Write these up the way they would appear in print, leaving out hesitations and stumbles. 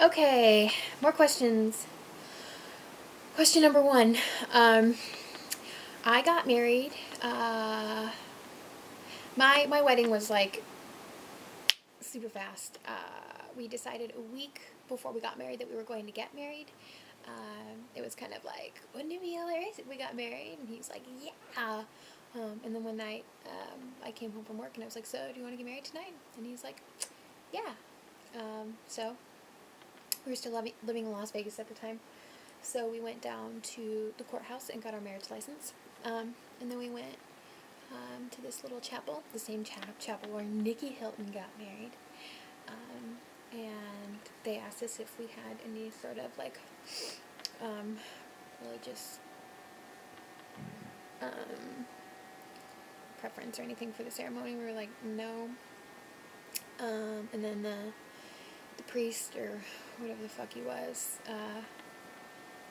Okay, more questions. Question number 1. I got married. My wedding was like super fast. We decided a week before we got married that we were going to get married. It was kind of like, wouldn't it be hilarious if we got married? And he was like, yeah. And then one night, I came home from work and I was like, so do you want to get married tonight? And he was like, yeah. So we were still living in Las Vegas at the time. So we went down to the courthouse and got our marriage license. And then we went to this little chapel, the same chapel where Nikki Hilton got married. And they asked us if we had any sort of like religious preference or anything for the ceremony. We were like, no. And then the priest, or whatever the fuck he was,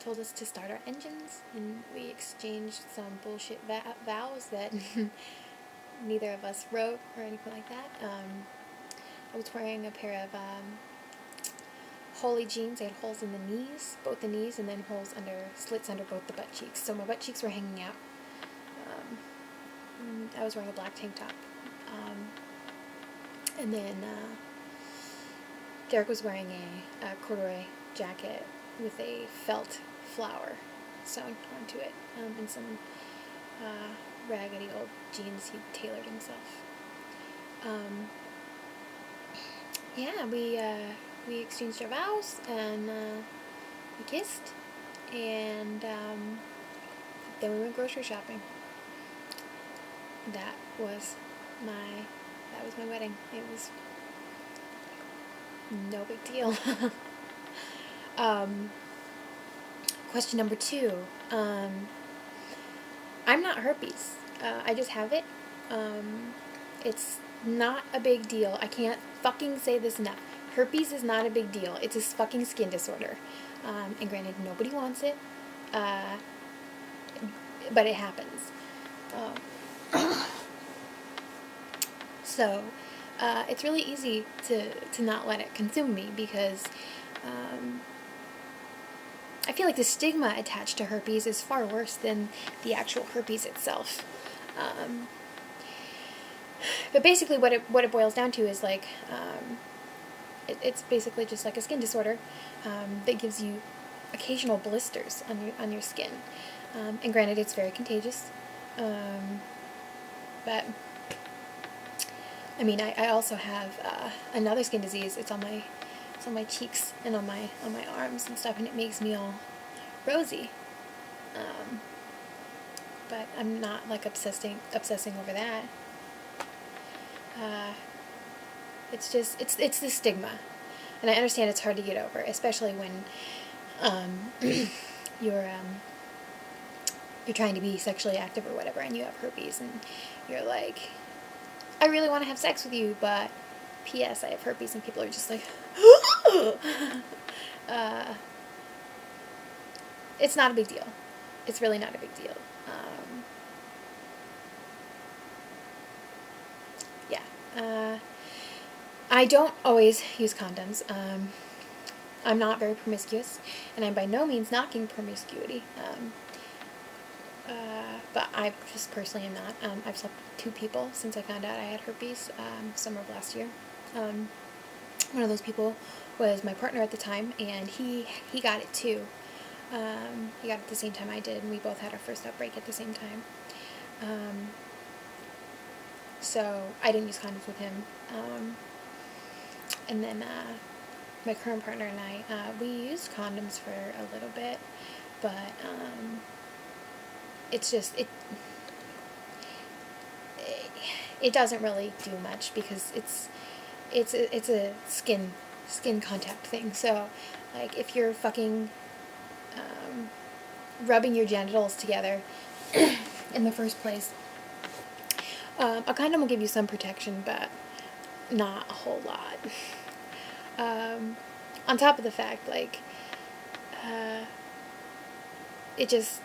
told us to start our engines, and we exchanged some bullshit vows that neither of us wrote or anything like that. I was wearing a pair of holey jeans. They had holes in the knees, both the knees, and then slits under both the butt cheeks. So my butt cheeks were hanging out. I was wearing a black tank top. And then Derek was wearing a corduroy jacket with a felt flower sewn onto it, and some raggedy old jeans he tailored himself. We exchanged our vows, and we kissed, and then we went grocery shopping. That was my wedding. It was no big deal. Question number 2. I'm not herpes. I just have it. It's not a big deal. I can't fucking say this enough. Herpes is not a big deal. It's a fucking skin disorder. And granted, nobody wants it. But it happens. So, it's really easy to not let it consume me, because I feel like the stigma attached to herpes is far worse than the actual herpes itself. But basically what it boils down to is like, it's basically just like a skin disorder that gives you occasional blisters on your skin. And granted, it's very contagious. But I mean, I also have another skin disease. It's on my cheeks and on my arms and stuff, and it makes me all rosy. But I'm not like obsessing over that. It's just it's the stigma, and I understand it's hard to get over, especially when you're trying to be sexually active or whatever, and you have herpes, and you're like, I really want to have sex with you, but P.S. I have herpes, and people are just like, it's not a big deal. It's really not a big deal. I don't always use condoms. I'm not very promiscuous, and I'm by no means knocking promiscuity. But I just personally am not. I've slept with 2 people since I found out I had herpes, summer of last year. One of those people was my partner at the time, and he got it too. He got it at the same time I did, and we both had our first outbreak at the same time. So I didn't use condoms with him. And then my current partner and I, we used condoms for a little bit, but it's just it doesn't really do much, because it's a skin contact thing. So like, if you're fucking rubbing your genitals together in the first place, a condom will give you some protection, but not a whole lot. On top of the fact, like, it just,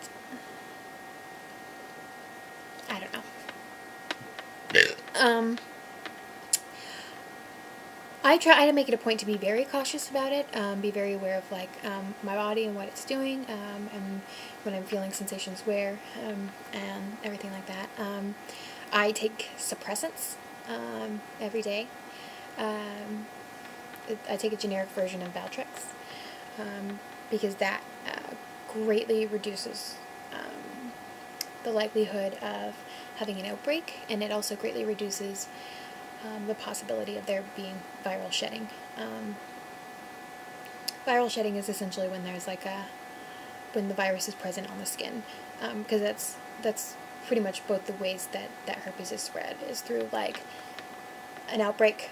I don't know. I try to make it a point to be very cautious about it, be very aware of like my body and what it's doing, and when I'm feeling sensations where, and everything like that. I take suppressants every day. I take a generic version of Valtrex, because that greatly reduces the likelihood of having an outbreak, and it also greatly reduces the possibility of there being viral shedding. Viral shedding is essentially when there's like when the virus is present on the skin, because that's pretty much both the ways that herpes is spread, is through like an outbreak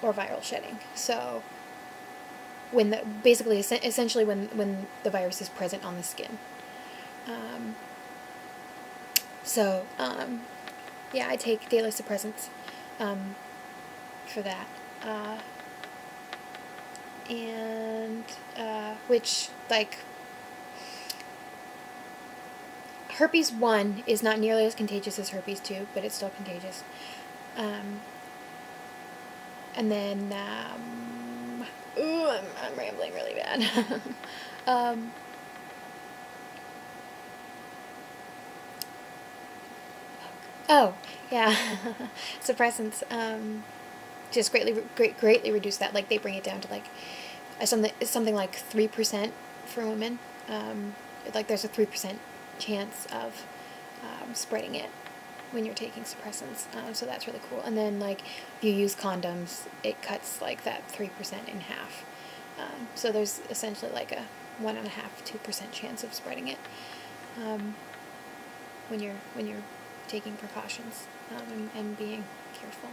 or viral shedding. So when essentially when the virus is present on the skin. Yeah, I take daily suppressants for that, and which, like, herpes 1 is not nearly as contagious as herpes 2, but it's still contagious. And then, I'm rambling really bad. Oh, yeah, suppressants just greatly reduce that. Like, they bring it down to like something like 3% for women. Like, there's a 3% chance of spreading it when you're taking suppressants. So that's really cool. And then, like, if you use condoms, it cuts like that 3% in half. So there's essentially like a 1.5–2% chance of spreading it when you're taking precautions and being careful.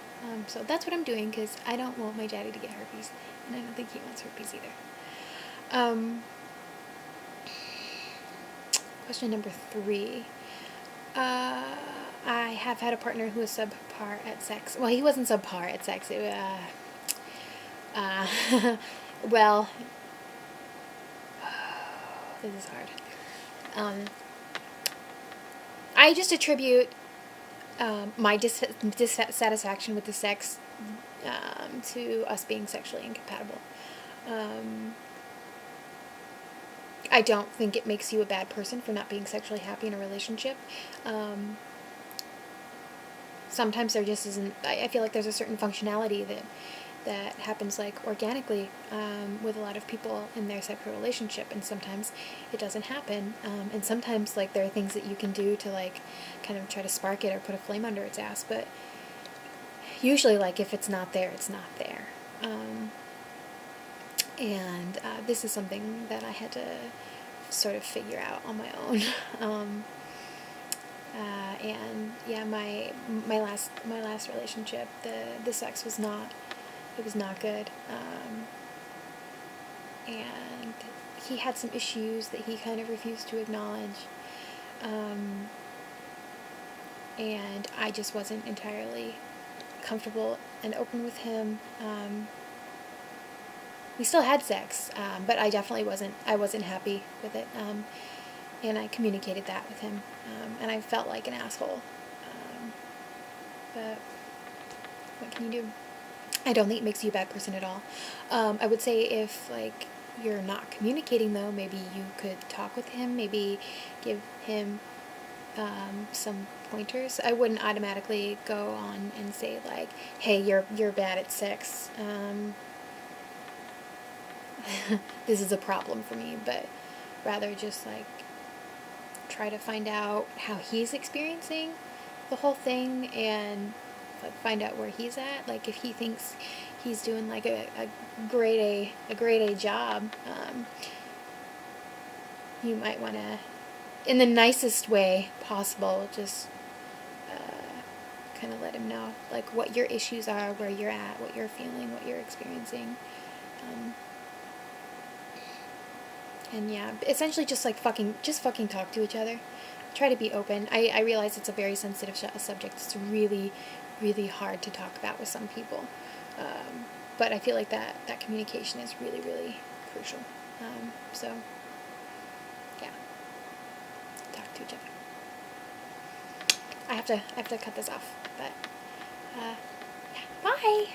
So that's what I'm doing, because I don't want my daddy to get herpes, and I don't think he wants herpes either. Question number 3. I have had a partner who was subpar at sex. Well, he wasn't subpar at sex. Well, this is hard. I just attribute my dissatisfaction with the sex to us being sexually incompatible. I don't think it makes you a bad person for not being sexually happy in a relationship. Sometimes there just isn't. I feel like there's a certain functionality that happens like organically with a lot of people in their sexual relationship, and sometimes it doesn't happen. And sometimes, like, there are things that you can do to like kind of try to spark it or put a flame under its ass, but usually, like, if it's not there, it's not there. And this is something that I had to sort of figure out on my own. And yeah, my last relationship, the sex was not good. And he had some issues that he kind of refused to acknowledge. And I just wasn't entirely comfortable and open with him. We still had sex, but I definitely wasn't happy with it. And I communicated that with him. And I felt like an asshole. But what can you do? I don't think it makes you a bad person at all. I would say if, like, you're not communicating, though, maybe you could talk with him, maybe give him some pointers. I wouldn't automatically go on and say, like, hey, you're bad at sex. This is a problem for me, but rather just, like, try to find out how he's experiencing the whole thing, and like find out where he's at. Like, if he thinks he's doing like a grade A job, you might want to, in the nicest way possible, just kind of let him know like what your issues are, where you're at, what you're feeling, what you're experiencing. And yeah, essentially just fucking talk to each other. Try to be open. I realize it's a very sensitive subject. It's really, really hard to talk about with some people. But I feel like that communication is really, really crucial. So, yeah. Talk to each other. I have to cut this off, but, yeah. Bye!